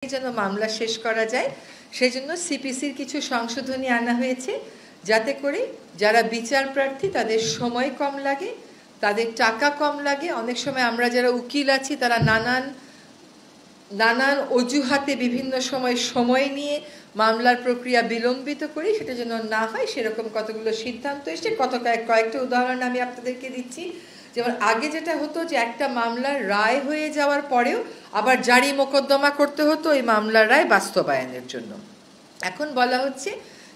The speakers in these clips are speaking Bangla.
যেন মামলা শেষ করা যায় সেজন্য সিপিসির কিছু সংশোধনী আনা হয়েছে যাতে করে যারা বিচার প্রার্থী তাদের সময় কম লাগে, তাদের টাকা কম লাগে। অনেক সময় আমরা যারা উকিল আছি তারা নানান অজুহাতে বিভিন্ন সময় নিয়ে মামলার প্রক্রিয়া বিলম্বিত করি, সেটা যেন না হয় সেরকম কতগুলো সিদ্ধান্ত এসেছে। কয়েকটা উদাহরণ আমি আপনাদেরকে দিচ্ছি। যেমন আগে যেটা হতো যে একটা মামলার রায় হয়ে যাওয়ার পরেও আবার জারি মোকদ্দমা করতে হতো ওই মামলার রায় বাস্তবায়নের জন্য। এখন বলা হচ্ছে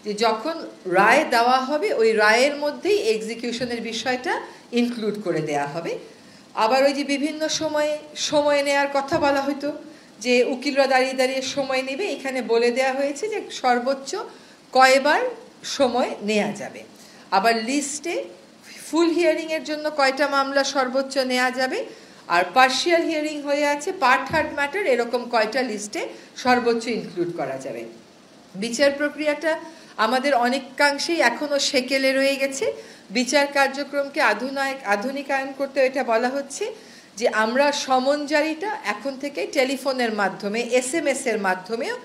যে যখন রায় দেওয়া হবে ওই রায়ের মধ্যেই এক্সিকিউশনের বিষয়টা ইনক্লুড করে দেয়া হবে। আবার ওই যে বিভিন্ন সময় নেওয়ার কথা বলা হতো যে উকিলরা দাঁড়িয়ে দাঁড়িয়ে সময় নেবে, এখানে বলে দেয়া হয়েছে যে সর্বোচ্চ কয়বার সময় নেওয়া যাবে। আবার লিস্টে ফুল হিয়ারিংয়ের জন্য কয়টা মামলা সর্বোচ্চ নেওয়া যাবে, আর পার্শিয়াল হিয়ারিং হয়ে আছে পার্ট হার্ড ম্যাটার এরকম কয়টা লিস্টে সর্বোচ্চ ইনক্লুড করা যাবে। বিচার প্রক্রিয়াটা আমাদের অনেকাংশেই এখনও সেকেলে রয়ে গেছে। বিচার কার্যক্রমকে আধুনিকায়ন করতে এটা বলা হচ্ছে যে আমরা সমন জারিটা এখন থেকে টেলিফোনের মাধ্যমে, SMS এর মাধ্যমেও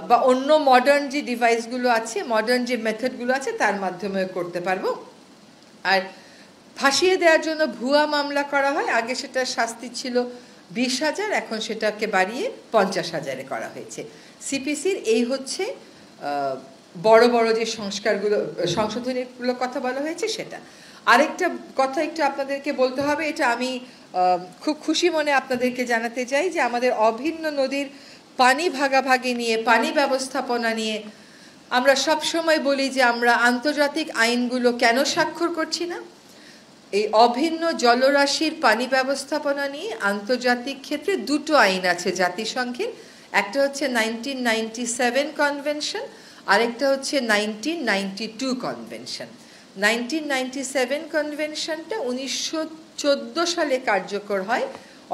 বা অন্য মডার্ন যে ডিভাইসগুলো আছে, মডার্ন যে মেথডগুলো আছে তার মাধ্যমেও করতে পারবো। আর ফাঁসিয়ে দেওয়ার জন্য ভুয়া মামলা করা হয়, আগে সেটা শাস্তি ছিল 20,000, এখন সেটাকে বাড়িয়ে 50,000-এ করা হয়েছে। সিপিসির এই হচ্ছে বড় বড় যে সংশোধনীগুলোর কথা বলা হয়েছে সেটা। আরেকটা কথা একটু আপনাদেরকে বলতে হবে, এটা আমি খুব খুশি মনে আপনাদেরকে জানাতে চাই যে আমাদের অভিন্ন নদীর পানি ভাগাভাগি নিয়ে, পানি ব্যবস্থাপনা নিয়ে আমরা সব সময় বলি যে আমরা আন্তর্জাতিক আইনগুলো কেন স্বাক্ষর করছি না। এই অভিন্ন জলরাশির পানি ব্যবস্থাপনা নিয়ে আন্তর্জাতিক ক্ষেত্রে দুটো আইন আছে জাতিসংঘের, একটা হচ্ছে 1997 কনভেনশন, আরেকটা হচ্ছে 1992 কনভেনশন। 1997 কনভেনশনটা 1914 সালে কার্যকর হয়,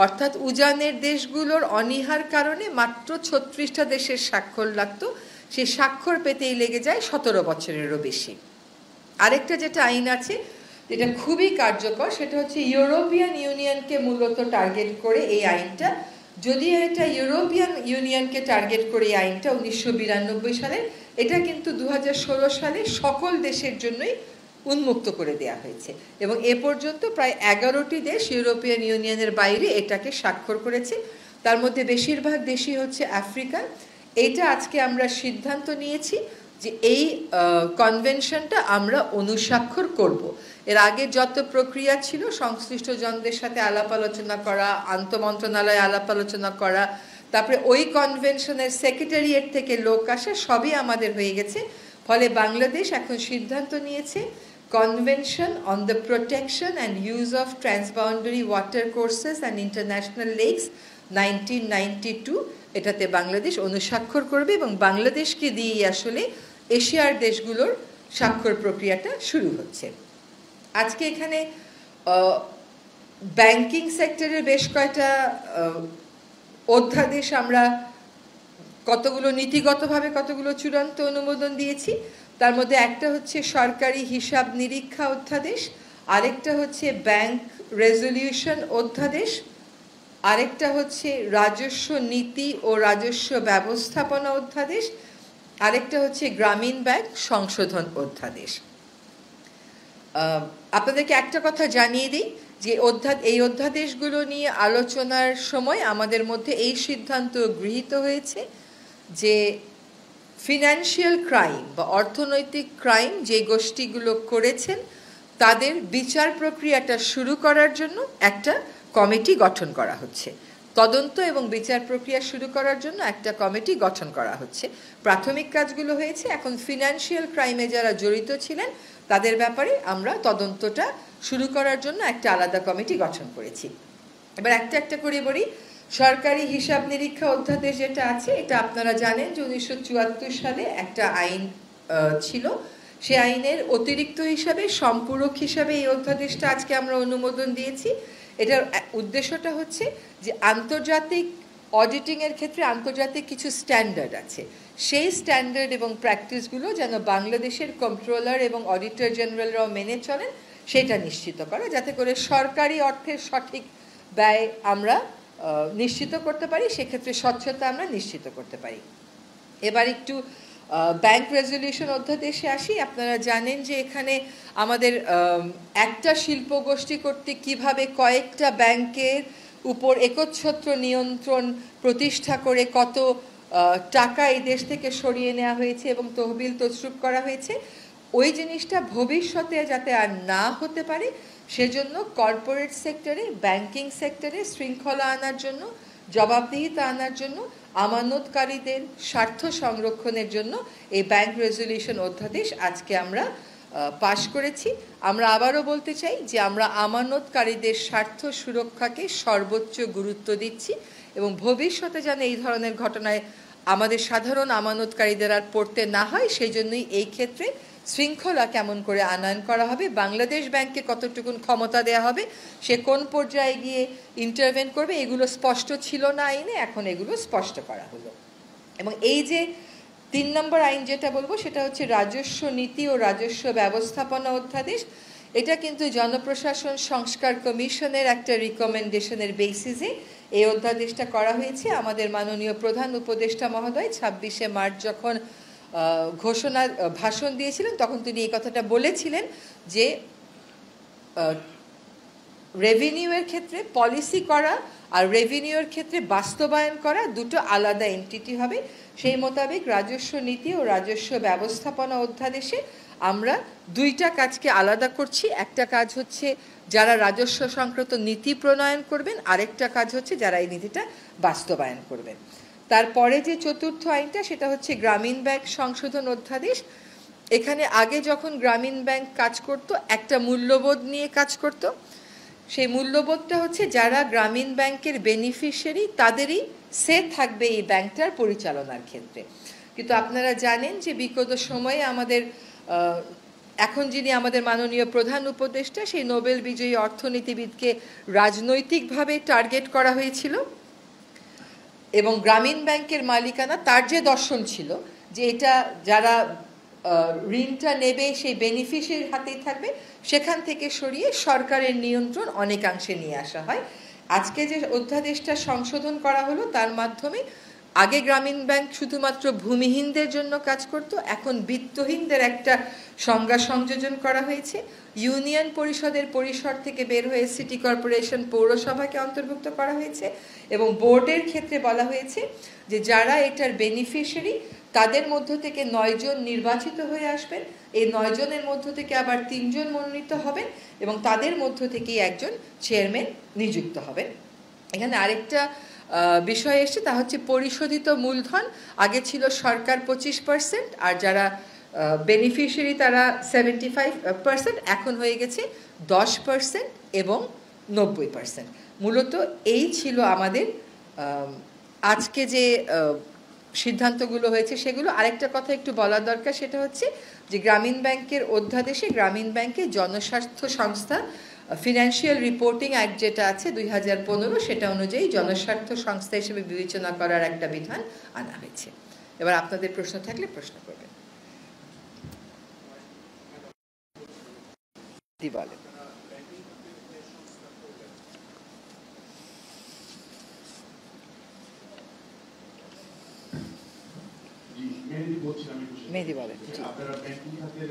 অর্থাৎ উজানের দেশগুলোর অনীহার কারণে মাত্র 36টা দেশের স্বাক্ষর লাগতো, সেই স্বাক্ষর পেতেই লেগে যায় 17 বছরেরও বেশি। আরেকটা যেটা আইন আছে যেটা খুবই কার্যকর সেটা হচ্ছে ইউরোপিয়ান ইউনিয়নকে মূলত টার্গেট করে এই আইনটা। যদিও এটা ইউরোপিয়ান ইউনিয়নকে টার্গেট করে এই আইনটা 1992 সালে, এটা কিন্তু 2016 সালে সকল দেশের জন্যই উন্মুক্ত করে দেয়া হয়েছে এবং এ পর্যন্ত প্রায় 11টি দেশ ইউরোপিয়ান ইউনিয়নের বাইরে এটাকে স্বাক্ষর করেছে। তার মধ্যে বেশিরভাগ দেশই হচ্ছে আফ্রিকান। এইটা আজকে আমরা সিদ্ধান্ত নিয়েছি যে এই কনভেনশনটা আমরা অনুস্বাক্ষর করব। এর আগে যত প্রক্রিয়া ছিল সংশ্লিষ্ট জনদের সাথে আলাপ আলোচনা করা, আন্তঃমন্ত্রণালয়ে আলাপ আলোচনা করা, তারপরে ওই কনভেনশনের সেক্রেটারিয়েট থেকে লোক আসা, সবই আমাদের হয়ে গেছে। ফলে বাংলাদেশ এখন সিদ্ধান্ত নিয়েছে convention on the protection and use of transboundary watercourses and international lakes 1992, এটাতে বাংলাদেশ অনুস্বাক্ষর করবে এবং বাংলাদেশকে দিয়েই আসলে এশিয়ার দেশগুলোর স্বাক্ষর প্রক্রিয়াটা শুরু হচ্ছে। আজকে এখানে ব্যাংকিং সেক্টরের বেশ কয়টা অধ্যাদেশ আমরা কতগুলো নীতিগতভাবে কতগুলো চূড়ান্ত অনুমোদন দিয়েছি। তার মধ্যে একটা হচ্ছে সরকারি হিসাব নিরীক্ষা অধ্যাদেশ, আরেকটা হচ্ছে ব্যাংক রেজলিউশন অধ্যাদেশ, আরেকটা হচ্ছে রাজস্ব নীতি ও রাজস্ব ব্যবস্থাপনা অধ্যাদেশ, আরেকটা হচ্ছে গ্রামীণ ব্যাংক সংশোধন অধ্যাদেশ। আপনাদেরকে একটা কথা জানিয়ে দিই যে এই অধ্যাদেশগুলো নিয়ে আলোচনার সময় আমাদের মধ্যে এই সিদ্ধান্ত গৃহীত হয়েছে যে ফিনান্সিয়াল ক্রাইম বা অর্থনৈতিক ক্রাইম যে গোষ্ঠীগুলো করেছেন তাদের বিচার প্রক্রিয়াটা শুরু করার জন্য একটা কমিটি গঠন করা হচ্ছে। তদন্ত এবং বিচার প্রক্রিয়া শুরু করার জন্য একটা কমিটি গঠন করা হচ্ছে। প্রাথমিক কাজগুলো হয়েছে, এখন ফিনান্সিয়াল ক্রাইমে যারা জড়িত ছিলেন তাদের ব্যাপারে আমরা তদন্তটা শুরু করার জন্য একটা আলাদা কমিটি গঠন করেছি। এবার একটা একটা করে বলি। সরকারি হিসাব নিরীক্ষা অধ্যাদেশ যেটা আছে এটা আপনারা জানেন যে 1974 সালে একটা আইন ছিল, সে আইনের অতিরিক্ত হিসাবে সম্পূরক হিসাবে এই অধ্যাদেশটা আজকে আমরা অনুমোদন দিয়েছি। এটার উদ্দেশ্যটা হচ্ছে যে আন্তর্জাতিক অডিটিংয়ের ক্ষেত্রে আন্তর্জাতিক কিছু স্ট্যান্ডার্ড আছে, সেই স্ট্যান্ডার্ড এবং প্র্যাকটিসগুলো যেন বাংলাদেশের কন্ট্রোলার এবং অডিটর জেনারেলরাও মেনে চলেন সেটা নিশ্চিত করা, যাতে করে সরকারি অর্থের সঠিক ব্যয় আমরা নিশ্চিত করতে পারি, সেক্ষেত্রে স্বচ্ছতা আমরা নিশ্চিত করতে পারি। এবার একটু ব্যাংক রেজলিউশন অধ্যাদেশে আসি। আপনারা জানেন যে এখানে আমাদের একটা শিল্প গোষ্ঠী কর্তৃক কীভাবে কয়েকটা ব্যাংকের উপর একচ্ছত্র নিয়ন্ত্রণ প্রতিষ্ঠা করে কত টাকা এই দেশ থেকে সরিয়ে নেওয়া হয়েছে এবং তহবিল তছরূপ করা হয়েছে, ওই জিনিসটা ভবিষ্যতে যাতে আর না হতে পারে সেজন্য কর্পোরেট সেক্টরে, ব্যাংকিং সেক্টরে শৃঙ্খলা আনার জন্য, জবাবদিহিতা আনার জন্য, আমানতকারীদের স্বার্থ সংরক্ষণের জন্য এই ব্যাংক রেজলিউশন অধ্যাদেশ আজকে আমরা পাশ করেছি। আমরা আবারও বলতে চাই যে আমরা আমানতকারীদের স্বার্থ সুরক্ষাকে সর্বোচ্চ গুরুত্ব দিচ্ছি এবং ভবিষ্যতে যেন এই ধরনের ঘটনায় আমাদের সাধারণ আমানতকারীদের আর পড়তে না হয় সেই জন্যই এই ক্ষেত্রে শৃঙ্খলা কেমন করে আনয়ন করা হবে, বাংলাদেশ ব্যাংককে কতটুকুন ক্ষমতা দেওয়া হবে, সে কোন পর্যায়ে গিয়ে ইন্টারভেন করবে, এগুলো স্পষ্ট ছিল না আইনে, এখন এগুলো স্পষ্ট করা হলো। এবং এই যে ৩ নম্বর আইন যেটা বলবো সেটা হচ্ছে রাজস্ব নীতি ও রাজস্ব ব্যবস্থাপনা অধ্যাদেশ। এটা কিন্তু জনপ্রশাসন সংস্কার কমিশনের একটা রিকমেন্ডেশনের বেসিসে এই অধ্যাদেশটা করা হয়েছে। আমাদের মাননীয় প্রধান উপদেষ্টা মহোদয় ২৬শে মার্চ যখন ভাষণ দিয়েছিলেন তখন তিনি এই কথাটা বলেছিলেন যে রেভিনিউয়ের ক্ষেত্রে পলিসি করা আর রেভিনিউয়ের ক্ষেত্রে বাস্তবায়ন করা দুটো আলাদা এন্টিটি হবে। সেই মোতাবেক রাজস্ব নীতি ও রাজস্ব ব্যবস্থাপনা অধ্যাদেশে আমরা দুইটা কাজকে আলাদা করছি। একটা কাজ হচ্ছে যারা রাজস্ব সংক্রান্ত নীতি প্রণয়ন করবেন, আরেকটা কাজ হচ্ছে যারা এই নীতিটা বাস্তবায়ন করবেন। তারপরে যে চতুর্থ আইনটা সেটা হচ্ছে গ্রামীণ ব্যাংক সংশোধন অধ্যাদেশ। এখানে আগে যখন গ্রামীণ ব্যাংক কাজ করত একটা মূল্যবোধ নিয়ে কাজ করত। সেই মূল্যবোধটা হচ্ছে যারা গ্রামীণ ব্যাংকের বেনিফিশিয়ারি তাদেরই সে থাকবে এই ব্যাংকটার পরিচালনার ক্ষেত্রে। কিন্তু আপনারা জানেন যে বিগত সময়ে আমাদের এখন যিনি আমাদের মাননীয় প্রধান উপদেষ্টা সেই নোবেল বিজয়ী অর্থনীতিবিদকে রাজনৈতিকভাবে টার্গেট করা হয়েছিল এবং গ্রামীণ ব্যাংকের মালিকানা তার যে দর্শন ছিল যে এটা যারা ঋণটা নেবে সেই বেনিফিশিয়ারির হাতেই থাকবে, সেখান থেকে সরিয়ে সরকারের নিয়ন্ত্রণ অনেকাংশে নিয়ে আসা হয়। আজকে যে অধ্যাদেশটা সংশোধন করা হলো তার মাধ্যমে আগে গ্রামীণ ব্যাংক শুধুমাত্র ভূমিহীনদের জন্য কাজ করত, এখন বিত্তহীনদের একটা সংজ্ঞা সংযোজন করা হয়েছে। ইউনিয়ন পরিষদের পরিসর থেকে বের হয়ে সিটি কর্পোরেশন, পৌরসভাকে অন্তর্ভুক্ত করা হয়েছে এবং বোর্ডের ক্ষেত্রে বলা হয়েছে যে যারা এটার বেনিফিশিয়ারি তাদের মধ্য থেকে ৯ জন নির্বাচিত হয়ে আসবেন, এই ৯ জনের মধ্য থেকে আবার ৩ জন মনোনীত হবেন এবং তাদের মধ্য থেকেই একজন চেয়ারম্যান নিযুক্ত হবেন। এখানে আরেকটা বিষয় এসছে তা হচ্ছে পরিশোধিত মূলধন আগে ছিল সরকার 25% আর যারা বেনিফিশিয়ারি তারা 75%, এখন হয়ে গেছে 10% এবং 90%। মূলত এই ছিল আমাদের আজকে যে সিদ্ধান্তগুলো হয়েছে সেগুলো। আরেকটা কথা একটু বলার দরকার, সেটা হচ্ছে যে গ্রামীণ ব্যাংকের অধ্যাদেশে গ্রামীণ ব্যাংকের জনস্বার্থ সংস্থা ফিনান্সিয়াল রিপোর্টিং অ্যাক্ট যেটা আছে 2015 সেটা অনুযায়ী জনস্বার্থ সংস্থা হিসেবে বিবেচনা করার একটা বিধান আনা হয়েছে। এবার আপনাদের প্রশ্ন থাকলে প্রশ্ন করবেন। বলেন। মেহেদি বলেন। আপনারা ব্যাংকিং খাতের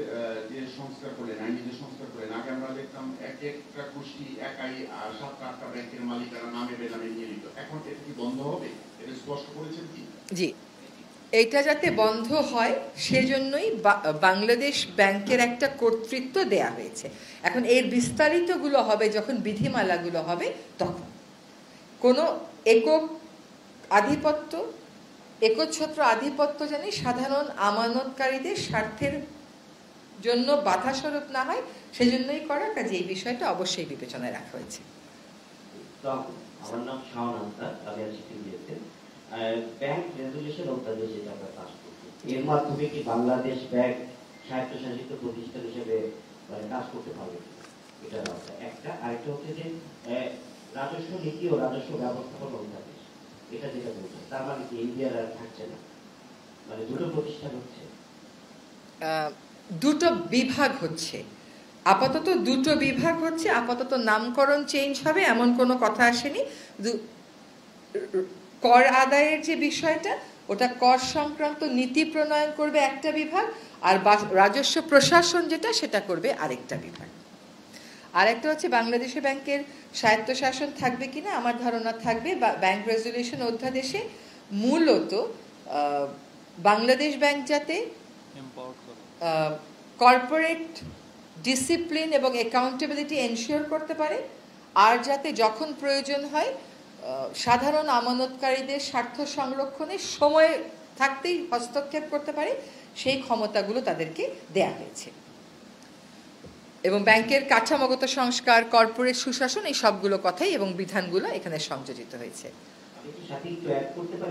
যে সংস্কার করলেন, আইনি যে সংস্কার করলেন, আগে আমরা দেখতাম এক একটা গোষ্ঠী একাই 7-8টা ব্যাংকের মালিকানা নামে বেনামে নিয়ে নিত। এখন এটা কি বন্ধ হবে? এটা স্পষ্ট করেছেন কি? জি, এইটা যাতে বন্ধ হয় সেজন্যই বাংলাদেশ ব্যাংকের একটা কর্তৃত্ব দেয়া হয়েছে। এখন এর বিস্তারিতগুলো হবে যখন বিধিমালাগুলো হবে তখন। কোনো একক আধিপত্য, একচ্ছত্র আধিপত্য জানি সাধারণ আমানতকারীদের স্বার্থের জন্য বাধাস্বরূপ না হয় সেজন্যই করা, কাজে এই বিষয়টা অবশ্যই বিবেচনায় রাখা হয়েছে। আমার নাম শাওন আক্তার, আমি আছি টিভিতে। ব্যাংক রেজুলেশন অধ্যাদেশ যেটা আমরা পাস করছি, এর মাধ্যমে কি বাংলাদেশ ব্যাংক স্বায়ত্তশাসিত প্রতিষ্ঠান হিসেবে কাজ করতে পারবে? এটা একটা। আরেকটা হচ্ছে যে রাজস্ব নীতি ও রাজস্ব ব্যবস্থাপনা অধ্যাদেশ, এটা যেটা বলছে তার মানে কি ইন্ডিয়ার আর থাকছে না, মানে দুটো প্রতিষ্ঠান হচ্ছে, দুটো বিভাগ হচ্ছে আপাতত, দুটো বিভাগ হচ্ছে আপাতত। নামকরণ চেঞ্জ হবে এমন কোনো কথা আসেনি। কর আদায়ের যে বিষয়টা, ওটা কর সংক্রান্ত নীতি প্রণয়ন করবে একটা বিভাগ, আর রাজস্ব প্রশাসন যেটা সেটা করবে আরেকটা বিভাগ। আরেকটা হচ্ছে বাংলাদেশে ব্যাংকের স্বায়ত্তশাসন থাকবে কিনা, আমার ধারণা থাকবে। ব্যাংক রেজুলেশন অধ্যাদেশে মূলত বাংলাদেশ ব্যাংক যাতে কর্পোরেট ডিসিপ্লিন এবং অ্যাকাউন্টেবিলিটি এনশিওর করতে পারে, আর যাতে যখন প্রয়োজন হয় সাধারণ আমানতকারীদের স্বার্থ সংরক্ষণে সময় থাকতেই হস্তক্ষেপ করতে পারে, সেই ক্ষমতাগুলো তাদেরকে দেয়া হয়েছে। এবং ব্যাংকের কাঠামোগত সংস্কার, কর্পোরেট সুশাসন, এই সবগুলো কথাই এবং বিধানগুলো এখানে সংযোজিত হয়েছে।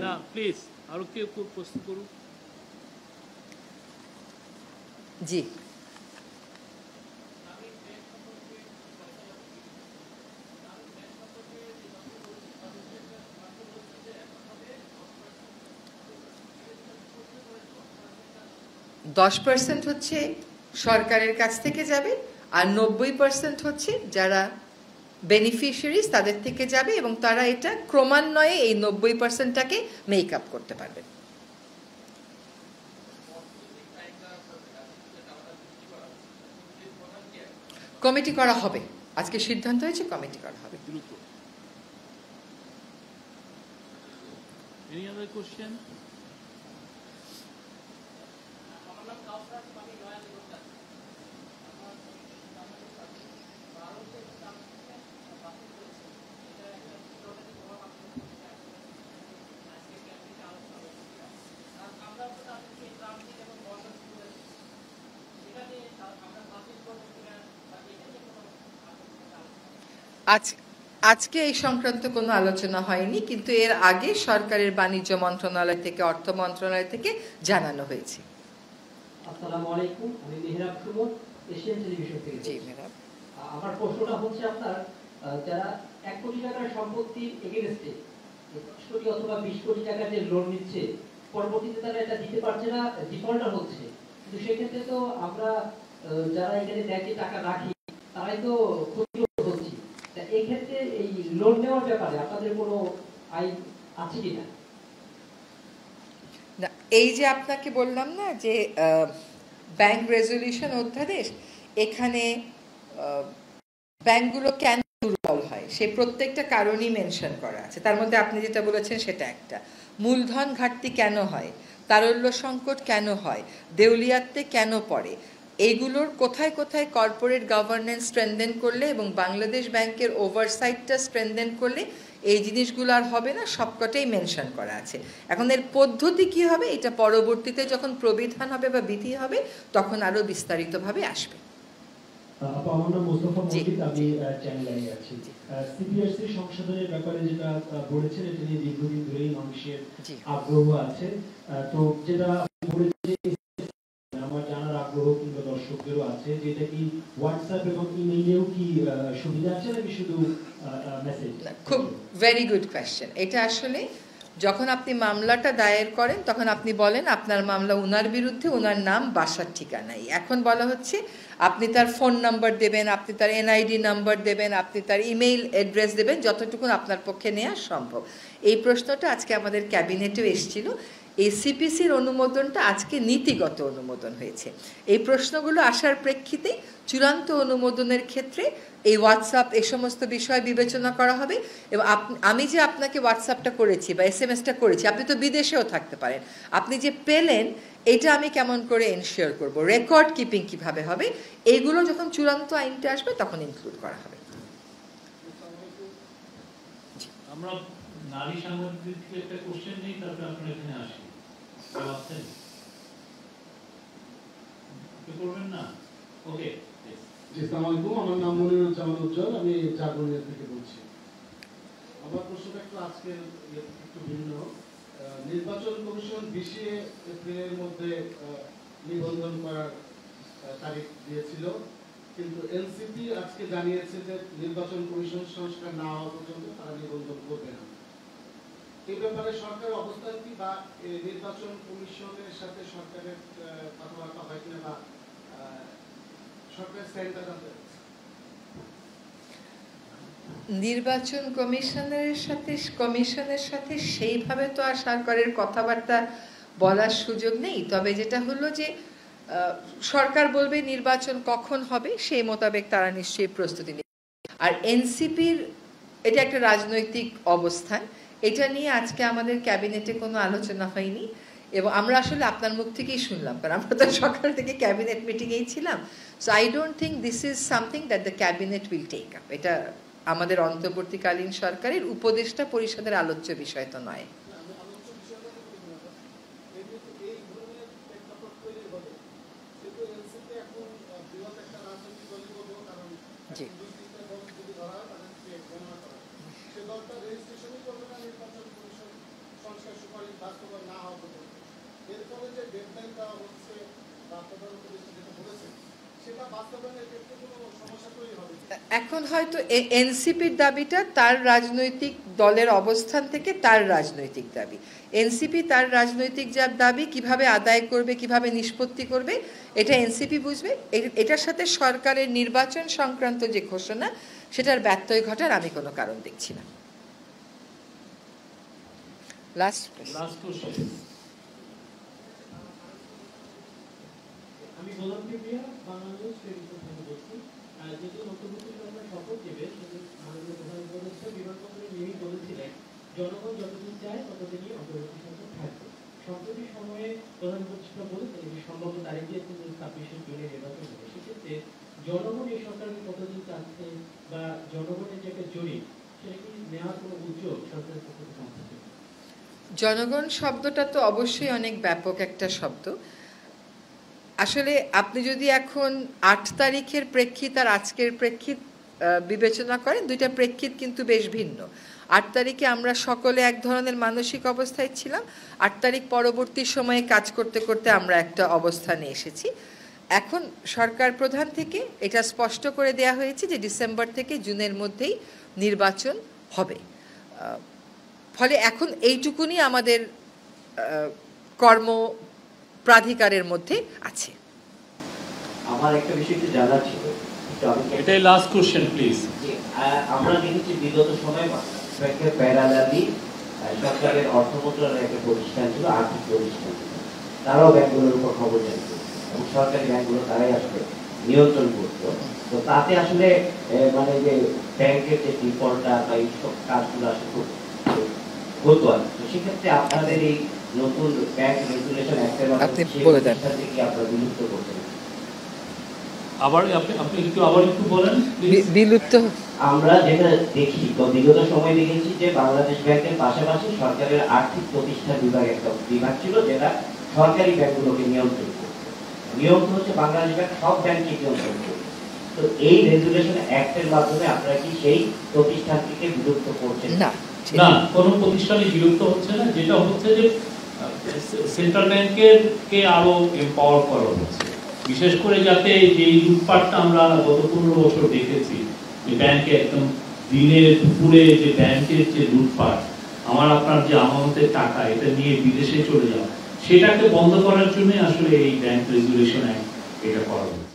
না প্লিজ আরো কেউ প্রশ্ন করুন। জি, %10 হচ্ছে সরকারের কাছ থেকে যাবে, আর 90% হচ্ছে যারা বেনিফিশিয়ারিজ তাদের থেকে যাবে, এবং তারা এটা ক্রমান্বয়ে এই 90%টাকে মেক আপ করতে পারবে। কমিটি করা হবে, আজকে সিদ্ধান্ত হয়েছে কমিটি করা হবে। Any other question? আজকে এই সংক্রান্ত কোনো আলোচনা হয়নি, কিন্তু এর আগে সরকারের বাণিজ্য মন্ত্রণালয় থেকে, অর্থ মন্ত্রণালয় থেকে জানানো হয়েছে। আসসালামু আলাইকুম, আমি মেহরাব সুমন, এশিয়ান টেলিভিশন থেকে। জি মেহরাব, আমার প্রশ্নটা হচ্ছে আপনার যারা 1 কোটি টাকার সম্পত্তি এগেইনস্টে 10 কোটি অথবা 20 কোটি টাকা যে লোন নিচ্ছে, পরবর্তীতে তারা এটা দিতে পারছে না, ডিফল্টার হচ্ছে, কিন্তু সেক্ষেত্রে তো আমরা যারা এখানে ব্যাংকে টাকা রাখি তারাই তো ক্ষতিগ্রস্ত হচ্ছি। এই ক্ষেত্রে এই লোন নেওয়ার ব্যাপারে আপনাদের কোনো আইন আছে কিনা? না, এই যে আপনাকে বললাম না যে ব্যাংক রেজুলেশন অধ্যাদেশ, এখানে ব্যাংকগুলো কেন দুর্বল হয় সেই প্রত্যেকটা কারণই মেনশন করা আছে। তার মধ্যে আপনি যেটা বলেছেন সেটা একটা, মূলধন ঘাটতি কেন হয়, তারল্য সংকট কেন হয়, দেউলিয়াত্বে কেন পড়ে, এইগুলোর কোথায় কোথায় কর্পোরেট গভর্নেন্স স্ট্রেনদেন করলে এবং বাংলাদেশ ব্যাংকের ওভারসাইটটা স্ট্রেনদেন করলে এই জিনিসগুলো আর হবে না, সবকটাই মেনশন করা আছে। এখন এর পদ্ধতি কি হবে, এটা পরবর্তীতে যখন প্রবিধান হবে বা বিধি হবে তখন আরো বিস্তারিতভাবে আসবে। আমার নাম মোস্তফা মজিদ, আমি চ্যানেলে আছি। সিপিআরসি সংশোধনের ব্যাপারে যেটা বলেছেন, এটা নিয়ে দীর্ঘদিন ধরেই মানুষের আগ্রহ আছে। তো যেটা আমার জানার আগ্রহ কিংবা দর্শকদেরও আছে, যেটা কি হোয়াটসঅ্যাপ এবং ইমেইলেও কি সুবিধা আছে নাকি শুধু মেসেজ? খুব ভেরি গুড কোয়েশ্চেন। এটা আসলে যখন আপনি মামলাটা দায়ের করেন তখন আপনি বলেন আপনার মামলা উনার বিরুদ্ধে, উনার নাম, বাসার ঠিকানাই। এখন বলা হচ্ছে আপনি তার ফোন নাম্বার দেবেন, আপনি তার এনআইডি নাম্বার দেবেন, আপনি তার ইমেইল অ্যাড্রেস দেবেন, যতটুকু আপনার পক্ষে নেওয়া সম্ভব। এই প্রশ্নটা আজকে আমাদের ক্যাবিনেটেও এসেছিল। এই সিপিসির অনুমোদনটা আজকে নীতিগত অনুমোদন হয়েছে। এই প্রশ্নগুলো আসার প্রেক্ষিতে চূড়ান্ত অনুমোদনের ক্ষেত্রে এই হোয়াটসঅ্যাপ, এই সমস্ত বিষয় বিবেচনা করা হবে। এবং আমি যে আপনাকে হোয়াটসঅ্যাপটা করেছি বা এসএমএসটা করেছি, আপনি তো বিদেশেও থাকতে পারেন, আপনি যে পেলেন এটা আমি কেমন করে এনশিওর করব, রেকর্ড কিপিং কিভাবে হবে, এইগুলো যখন চূড়ান্ত আইনটা আসবে তখন ইনক্লুড করা হবে। আমরা নারী সাংবাদিক একটা কোশ্চেন নেই, তারপরে আপনারা এখানে আসি। আছেন কি করবেন না? ওকে, জি, আসসালামু আলাইকুম, আমার নাম মনিরুজ্জামান উজ্জ্বল, আমি চারবনিয়া থেকে বলছি। আমার প্রশ্নটা একটু আজকের একটু ভিন্ন। নির্বাচন কমিশন 20 এপ্রিলের মধ্যে নিবন্ধন করার তারিখ দিয়েছিল, কিন্তু এনসিপি আজকে জানিয়েছে যে নির্বাচন কমিশন সংস্কার না হওয়া পর্যন্ত তারা নিবন্ধন করবে না। এই ব্যাপারে সরকারের অবস্থান কি, বা নির্বাচন কমিশনের সাথে সরকারের কথাবার্তা হয় কিনা, বা সরকারের স্ট্যান্ডটা জানতে চাচ্ছি। নির্বাচন কমিশনের সাথে সেইভাবে তো আর সরকারের কথাবার্তা বলার সুযোগ নেই। তবে যেটা হলো যে সরকার বলবে নির্বাচন কখন হবে, সেই মোতাবেক তারা নিশ্চয়ই প্রস্তুতি নেবে। আর এনসিপির এটা একটা রাজনৈতিক অবস্থান, এটা নিয়ে আজকে আমাদের ক্যাবিনেটে কোনো আলোচনা হয়নি এবং আমরা আসলে আপনার মুখ থেকেই শুনলাম, কারণ আমরা তো সকাল থেকে ক্যাবিনেট মিটিংয়েই ছিলাম। So I don't think this is something that the cabinet will take up. এটা আমাদের অন্তর্বর্তীকালীন সরকারের উপদেষ্টা পরিষদের আলোচ্য বিষয় তো নয়। জি, এখন হয়তো এনসিপির দাবিটা তার রাজনৈতিক দলের অবস্থান থেকে তার রাজনৈতিক দাবি, এনসিপি তার রাজনৈতিক যার দাবি কিভাবে আদায় করবে, কিভাবে নিষ্পত্তি করবে, এটা এনসিপি বুঝবে। এটার সাথে সরকারের নির্বাচন সংক্রান্ত যে ঘোষণা, সেটার ব্যত্যয় ঘটার আমি কোনো কারণ দেখছি না। Last question. আমি গোলাম কিবরিয়া, বাংলাদেশ টেলিভিশন থেকে বলছি। যেহেতু নতুন শপথ নেবে, মাননীয় প্রধান উপদেষ্টা বিমানবন্দরে নেমেই বলেছিলেন জনগণ যতদিন চায় ততদিনই অন্তর্বর্তী সরকার থাকবে। সম্প্রতি সময়ে প্রধান উপদেষ্টা বলেছেন যে সম্ভবত তারিখ দিয়েছেন 26শে জুনে নির্বাচন হবে। সেক্ষেত্রে জনগণ এই সরকারকে কতদিন চাচ্ছে বা জনগণের যে একটা জরিপ, সেটা কি নেওয়ার কোনো উদ্যোগ সরকারের পক্ষ থেকে আছে? জনগণ শব্দটা তো অবশ্যই অনেক ব্যাপক একটা শব্দ। আসলে আপনি যদি এখন 8 তারিখের প্রেক্ষিত আর আজকের প্রেক্ষিত বিবেচনা করেন, দুইটা প্রেক্ষিত কিন্তু বেশ ভিন্ন। 8 তারিখে আমরা সকলে এক ধরনের মানসিক অবস্থায় ছিলাম, 8 তারিখ পরবর্তী সময়ে কাজ করতে করতে আমরা একটা অবস্থানে এসেছি। এখন সরকার প্রধান থেকে এটা স্পষ্ট করে দেয়া হয়েছে যে ডিসেম্বর থেকে জুনের মধ্যেই নির্বাচন হবে। ফলে এখন এইটুকুনি আমাদের কর্ম প্রাধিকারের মধ্যে আছে। আমার একটা বিষয় একটু জানার ছিল, এটাই লাস্ট কোশ্চেন প্লিজ। আমরা দেখেছি বিগত সময়ে প্যারালালি সরকারের অর্থ মন্ত্রণালয়ের একটা প্রতিষ্ঠান ছিল, আর্থিক প্রতিষ্ঠান, তারাও ব্যাংকগুলোর উপর খবর জানতো এবং সরকারি ব্যাংকগুলো তারাই আসলে নিয়ন্ত্রণ করতো। তো তাতে আসলে মানে যে ব্যাংকের যে ডিফল্টটা বা এইসব কাজগুলো আসলে হতো আর তো সেক্ষেত্রে আপনাদের এই নতুন ব্যাংক রেগুলেশন অ্যাক্টের মাধ্যমে কি আপনারা বিলুপ্ত করছেন? আবার আপনি একটু বলেন বিলুপ্ত। আমরা যেটা দেখি বিগত সময় দেখেছি যে বাংলাদেশ ব্যাংকের পাশাপাশি সরকারের আর্থিক প্রতিষ্ঠান বিভাগ একটা বিভাগ ছিল, যেটা সরকারি ব্যাংকগুলোকে নিয়ন্ত্রণ করত। নিয়ম হচ্ছে বাংলাদেশ ব্যাংক সব ব্যাংককে নিয়ন্ত্রণ করত। তো এই রেগুলেশন অ্যাক্টের মাধ্যমে আপনারা কি সেই প্রতিষ্ঠানটিকে বিলুপ্ত করছেন? না, না, কোনো প্রতিষ্ঠানই বিলুপ্ত হচ্ছে না। যেটা হচ্ছে যে সেন্ট্রাল ব্যাংকের কে আরো এম্পাওয়ার করা হচ্ছে, বিশেষ করে যাতে যে লুটপাটটা আমরা গত 15 বছর দেখেছি, যে ব্যাংকে একদম দিনের দুপুরে যে ব্যাংকের যে লুটপাট, আমার আপনার যে আমানতের টাকা এটা নিয়ে বিদেশে চলে যাওয়া, সেটাকে বন্ধ করার জন্য আসলে এই ব্যাংক রেগুলেশন অ্যাক্ট এটা করা হচ্ছে।